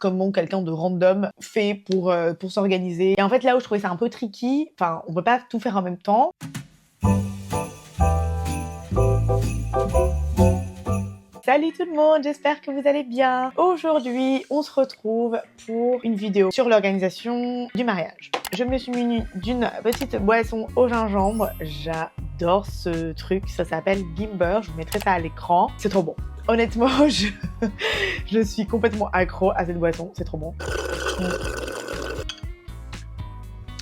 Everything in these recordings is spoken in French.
comment quelqu'un de random fait pour s'organiser. Et en fait, là où je trouvais ça un peu tricky, enfin, on peut pas tout faire en même temps. Salut tout le monde, j'espère que vous allez bien. Aujourd'hui, on se retrouve pour une vidéo sur l'organisation du mariage. Je me suis munie d'une petite boisson au gingembre. J'adore ce truc, ça s'appelle Gimber. Je vous mettrai ça à l'écran. C'est trop bon. Honnêtement, je suis complètement accro à cette boisson. C'est trop bon.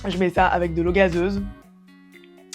Je mets ça avec de l'eau gazeuse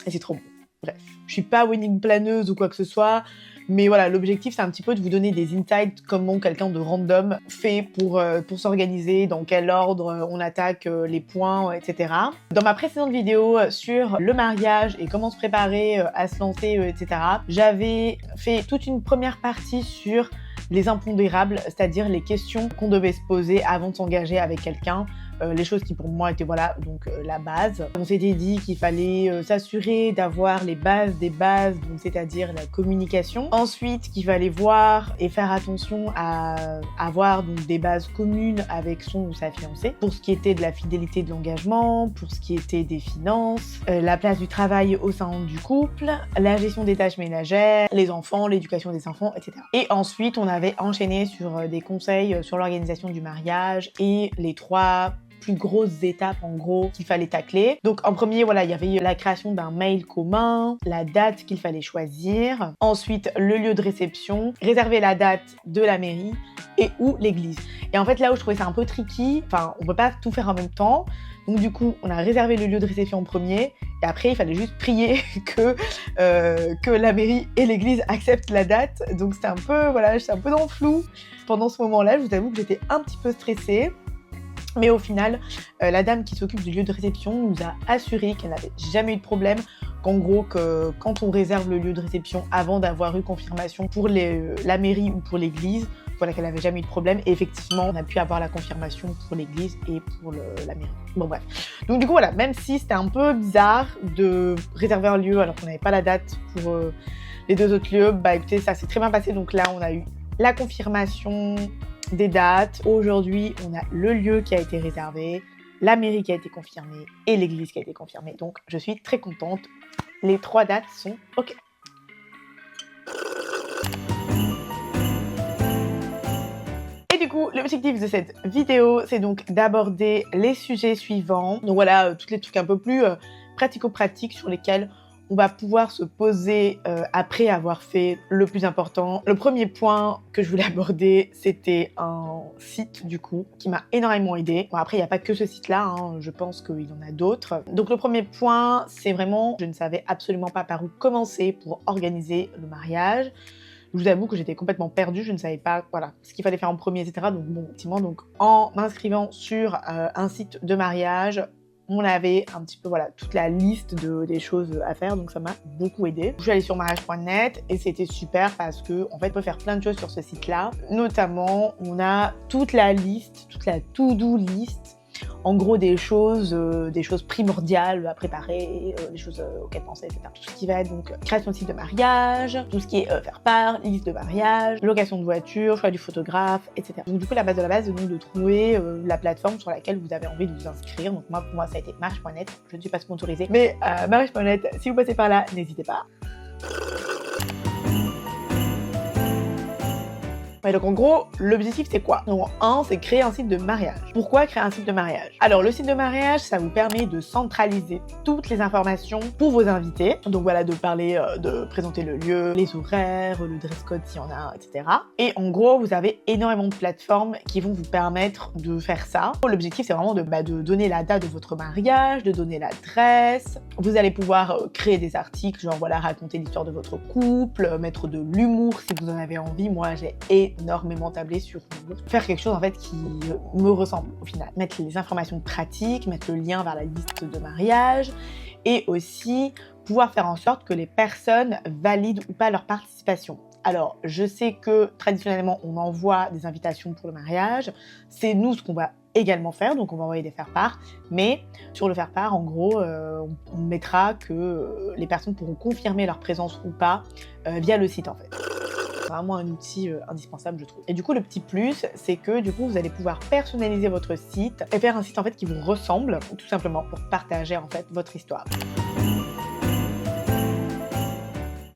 et c'est trop bon. Bref, je suis pas winning planeuse ou quoi que ce soit. Mais voilà, l'objectif, c'est un petit peu de vous donner des insights, comment quelqu'un de random fait pour s'organiser, dans quel ordre on attaque les points, etc. Dans ma précédente vidéo sur le mariage et comment se préparer à se lancer, etc., j'avais fait toute une première partie sur les impondérables, c'est-à-dire les questions qu'on devait se poser avant de s'engager avec quelqu'un. Les choses qui pour moi étaient voilà donc la base. On s'était dit qu'il fallait s'assurer d'avoir les bases des bases, donc c'est-à-dire la communication. Ensuite qu'il fallait voir et faire attention à avoir donc des bases communes avec son ou sa fiancée pour ce qui était de la fidélité de l'engagement, pour ce qui était des finances, la place du travail au sein du couple, la gestion des tâches ménagères, les enfants, l'éducation des enfants, etc. Et ensuite on avait enchaîné sur des conseils sur l'organisation du mariage et les trois plus grosses étapes en gros qu'il fallait tacler. Donc en premier, voilà, il y avait la création d'un mail commun, la date qu'il fallait choisir, ensuite le lieu de réception, réserver la date de la mairie et ou l'église. Et en fait là où je trouvais ça un peu tricky, enfin on peut pas tout faire en même temps. Donc du coup, on a réservé le lieu de réception en premier et après il fallait juste prier que la mairie et l'église acceptent la date. Donc c'était un peu voilà, j'étais un peu dans le flou pendant ce moment-là. Je vous avoue que j'étais un petit peu stressée. Mais au final, la dame qui s'occupe du lieu de réception nous a assuré qu'elle n'avait jamais eu de problème, qu'en gros, que quand on réserve le lieu de réception avant d'avoir eu confirmation pour la mairie ou pour l'église, voilà, qu'elle n'avait jamais eu de problème. Et effectivement, on a pu avoir la confirmation pour l'église et pour la mairie. Bon bref. Donc du coup, voilà, même si c'était un peu bizarre de réserver un lieu alors qu'on n'avait pas la date pour les deux autres lieux, bah écoutez, ça s'est très bien passé. Donc là, on a eu la confirmation des dates. Aujourd'hui, on a le lieu qui a été réservé, la mairie qui a été confirmée et l'église qui a été confirmée. Donc, je suis très contente. Les trois dates sont OK. Et du coup, l'objectif de cette vidéo, c'est donc d'aborder les sujets suivants. Donc voilà, tous les trucs un peu plus pratico-pratiques sur lesquels on va pouvoir se poser après avoir fait le plus important. Le premier point que je voulais aborder, c'était un site du coup qui m'a énormément aidée. Bon, après, il n'y a pas que ce site-là, hein, je pense qu'il y en a d'autres. Donc le premier point, c'est vraiment, je ne savais absolument pas par où commencer pour organiser le mariage. Je vous avoue que j'étais complètement perdue, je ne savais pas voilà, ce qu'il fallait faire en premier, etc. Donc bon, effectivement, donc, en m'inscrivant sur un site de mariage, on avait un petit peu voilà, toute la liste des choses à faire, donc ça m'a beaucoup aidée. Je suis allée sur mariage.net et c'était super parce que en fait, on peut faire plein de choses sur ce site-là. Notamment, on a toute la liste, toute la to-do list. En gros, des choses primordiales à préparer, des choses auxquelles penser, etc. Tout ce qui va être donc création de site de mariage, tout ce qui est faire part, liste de mariage, location de voiture, choix du photographe, etc. Donc du coup, la base de la base, c'est donc de trouver la plateforme sur laquelle vous avez envie de vous inscrire. Donc moi, pour moi, ça a été mariage.net. Je ne suis pas sponsorisée, mais mariage.net, si vous passez par là, n'hésitez pas. Et donc en gros, l'objectif c'est quoi? Donc 1, c'est créer un site de mariage. Pourquoi créer un site de mariage? Alors le site de mariage, ça vous permet de centraliser toutes les informations pour vos invités. Donc voilà, de parler, de présenter le lieu, les horaires, le dress code s'il y en a, etc. Et en gros, vous avez énormément de plateformes qui vont vous permettre de faire ça. L'objectif c'est vraiment de donner la date de votre mariage, de donner l'adresse. Vous allez pouvoir créer des articles, genre voilà, raconter l'histoire de votre couple, mettre de l'humour si vous en avez envie. Moi, j'ai énormément tablé sur faire quelque chose en fait qui me ressemble au final. Mettre les informations pratiques, mettre le lien vers la liste de mariage et aussi pouvoir faire en sorte que les personnes valident ou pas leur participation. Alors, je sais que traditionnellement, on envoie des invitations pour le mariage. C'est nous ce qu'on va également faire, donc on va envoyer des faire-part. Mais sur le faire-part, en gros, on mettra que les personnes pourront confirmer leur présence ou pas via le site en fait. vraiment un outil indispensable, je trouve. Et du coup, le petit plus, c'est que du coup, vous allez pouvoir personnaliser votre site et faire un site en fait qui vous ressemble, tout simplement pour partager en fait votre histoire.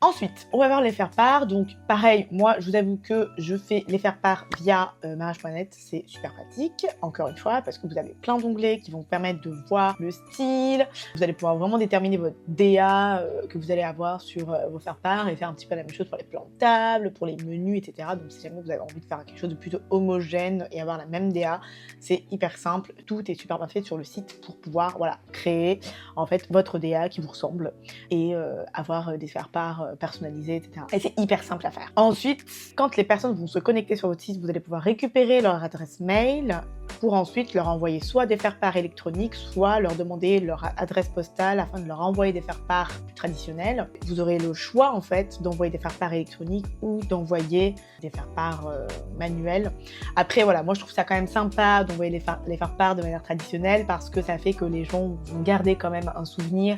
Ensuite, on va voir les faire-part. Donc, pareil, moi, je vous avoue que je fais les faire-part via mariage.net. C'est super pratique, encore une fois, parce que vous avez plein d'onglets qui vont vous permettre de voir le style. Vous allez pouvoir vraiment déterminer votre DA que vous allez avoir sur vos faire-part et faire un petit peu la même chose pour les plans de table, pour les menus, etc. Donc, si jamais vous avez envie de faire quelque chose de plutôt homogène et avoir la même DA, c'est hyper simple. Tout est super bien fait sur le site pour pouvoir, voilà, créer en fait votre DA qui vous ressemble et avoir des faire-part personnalisés, etc. Et c'est hyper simple à faire. Ensuite, quand les personnes vont se connecter sur votre site, vous allez pouvoir récupérer leur adresse mail pour ensuite leur envoyer soit des faire-part électroniques, soit leur demander leur adresse postale afin de leur envoyer des faire-part traditionnels. Vous aurez le choix en fait d'envoyer des faire-part électroniques ou d'envoyer des faire-part manuels. Après voilà, moi je trouve ça quand même sympa d'envoyer les faire-part de manière traditionnelle parce que ça fait que les gens vont garder quand même un souvenir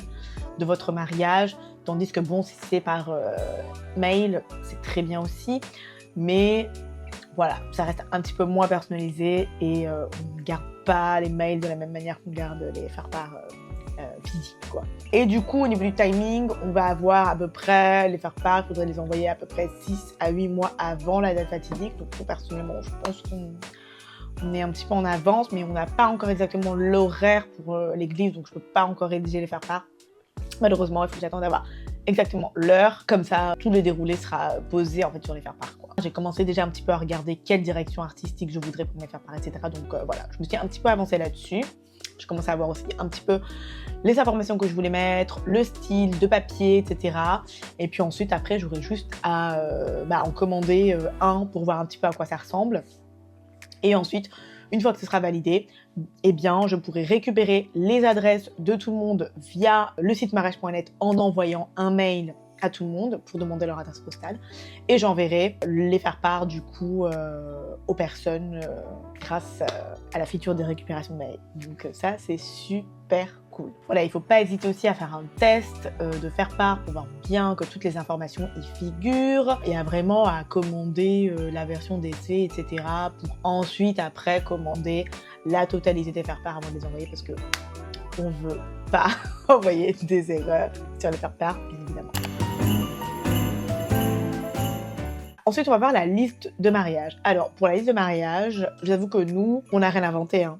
de votre mariage, tandis que bon, si c'est par mail, c'est très bien aussi, mais voilà, ça reste un petit peu moins personnalisé et on ne garde pas les mails de la même manière qu'on garde les faire-part physiques, quoi. Et du coup, au niveau du timing, on va avoir à peu près les faire-part, il faudrait les envoyer à peu près 6 à 8 mois avant la date fatidique. Donc personnellement, je pense qu'on est un petit peu en avance, mais on n'a pas encore exactement l'horaire pour l'église, donc je ne peux pas encore rédiger les faire-part. Malheureusement, il faut que j'attende d'avoir exactement l'heure, comme ça tout le déroulé sera posé en fait sur les faire-part. J'ai commencé déjà un petit peu à regarder quelle direction artistique je voudrais pour mes faire-part, etc. Donc voilà, je me suis un petit peu avancée là-dessus. Je commençais à voir aussi un petit peu les informations que je voulais mettre, le style de papier, etc. Et puis ensuite, après, j'aurais juste à en commander un pour voir un petit peu à quoi ça ressemble. Et ensuite, une fois que ce sera validé, eh bien, je pourrai récupérer les adresses de tout le monde via le site mariage.net en envoyant un mail à tout le monde pour demander leur adresse postale. Et j'enverrai les faire-part du coup aux personnes grâce à la feature de récupération de mail. Donc ça, c'est super cool. Voilà, il ne faut pas hésiter aussi à faire un test de faire-part pour voir bien que toutes les informations y figurent et à vraiment à commander la version d'essai, etc. pour ensuite, après, commander la totalité des faire-part avant de les envoyer parce que on veut pas envoyer des erreurs sur les faire-part, bien évidemment. Ensuite, on va voir la liste de mariage. Alors, pour la liste de mariage, j'avoue que nous, on n'a rien inventé, hein.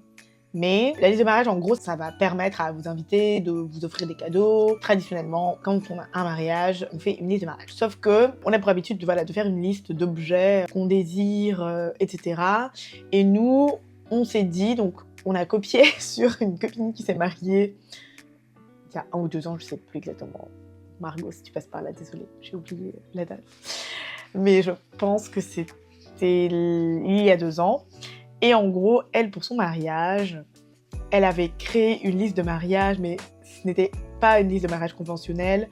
Mais la liste de mariage, en gros, ça va permettre à vos invités de vous offrir des cadeaux. Traditionnellement, quand on a un mariage, on fait une liste de mariage. Sauf que on a pour habitude de faire une liste d'objets qu'on désire, etc. Et nous, on s'est dit, donc on a copié sur une copine qui s'est mariée il y a 1 ou 2 ans, je sais plus exactement. Margot, si tu passes par là, désolée, j'ai oublié la date. Mais je pense que c'était il y a 2 ans. Et en gros, elle, pour son mariage, elle avait créé une liste de mariage, mais ce n'était pas une liste de mariage conventionnelle.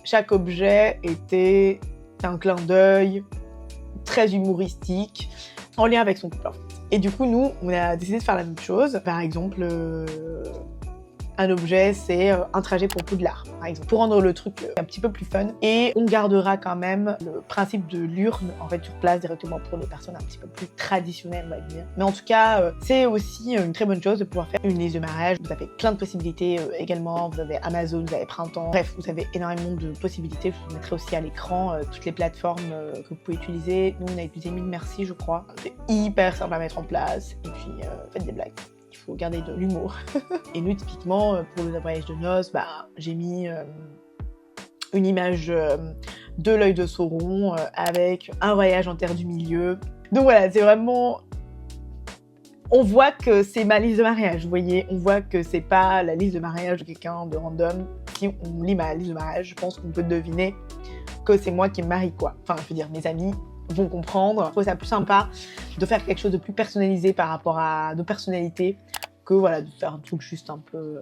Chaque objet était un clin d'œil très humoristique, en lien avec son couple. Et du coup, nous, on a décidé de faire la même chose. Par exemple, un objet, c'est un trajet pour Poudlard, par exemple, pour rendre le truc un petit peu plus fun. Et on gardera quand même le principe de l'urne, en fait, sur place directement pour les personnes un petit peu plus traditionnelles, on va dire. Mais en tout cas, c'est aussi une très bonne chose de pouvoir faire une liste de mariage. Vous avez plein de possibilités également. Vous avez Amazon, vous avez Printemps. Bref, vous avez énormément de possibilités. Je vous mettrai aussi à l'écran toutes les plateformes que vous pouvez utiliser. Nous, on a utilisé Mille Merci, je crois. C'est hyper simple à mettre en place. Et puis, faites des blagues. Il faut garder de l'humour. Et nous, typiquement, pour le voyage de noces, j'ai mis une image de l'œil de Sauron avec un voyage en terre du milieu. Donc voilà, c'est vraiment... On voit que c'est ma liste de mariage, vous voyez. On voit que c'est pas la liste de mariage de quelqu'un de random. Si on lit ma liste de mariage, je pense qu'on peut deviner que c'est moi qui me marie, quoi. Enfin, je veux dire, mes amis vont comprendre. Je trouve ça plus sympa de faire quelque chose de plus personnalisé par rapport à nos personnalités que voilà, de faire un truc juste un peu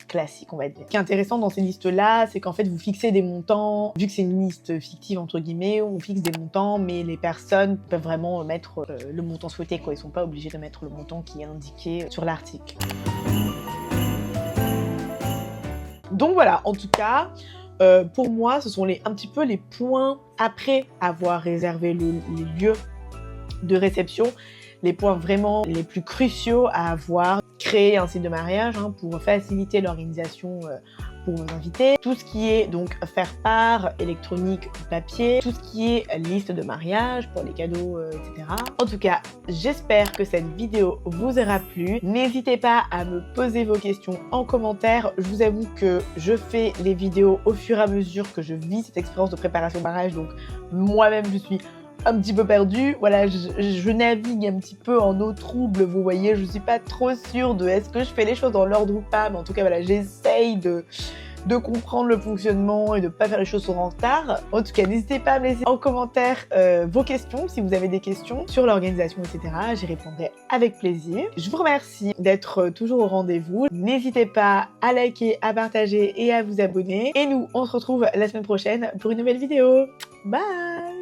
classique, on va dire. Ce qui est intéressant dans ces listes-là, c'est qu'en fait, vous fixez des montants. Vu que c'est une liste fictive, entre guillemets, on fixe des montants, mais les personnes peuvent vraiment mettre le montant souhaité, quoi. Ils sont pas obligés de mettre le montant qui est indiqué sur l'article. Donc voilà, en tout cas, pour moi, ce sont un petit peu les points après avoir réservé les lieux de réception, les points vraiment les plus cruciaux à avoir. Créer un site de mariage pour faciliter l'organisation pour vos invités. Tout ce qui est donc faire part, électronique ou papier. Tout ce qui est liste de mariage pour les cadeaux, etc. En tout cas, j'espère que cette vidéo vous aura plu. N'hésitez pas à me poser vos questions en commentaire. Je vous avoue que je fais les vidéos au fur et à mesure que je vis cette expérience de préparation de mariage. Donc moi-même, je suis un petit peu perdue, voilà, je navigue un petit peu en eau trouble, vous voyez, je suis pas trop sûre de est-ce que je fais les choses dans l'ordre ou pas, mais en tout cas voilà, j'essaye de comprendre le fonctionnement et de pas faire les choses en retard. En tout cas, n'hésitez pas à me laisser en commentaire vos questions, si vous avez des questions sur l'organisation, etc. J'y répondrai avec plaisir. Je vous remercie d'être toujours au rendez-vous. N'hésitez pas à liker, à partager et à vous abonner. Et nous, on se retrouve la semaine prochaine pour une nouvelle vidéo. Bye!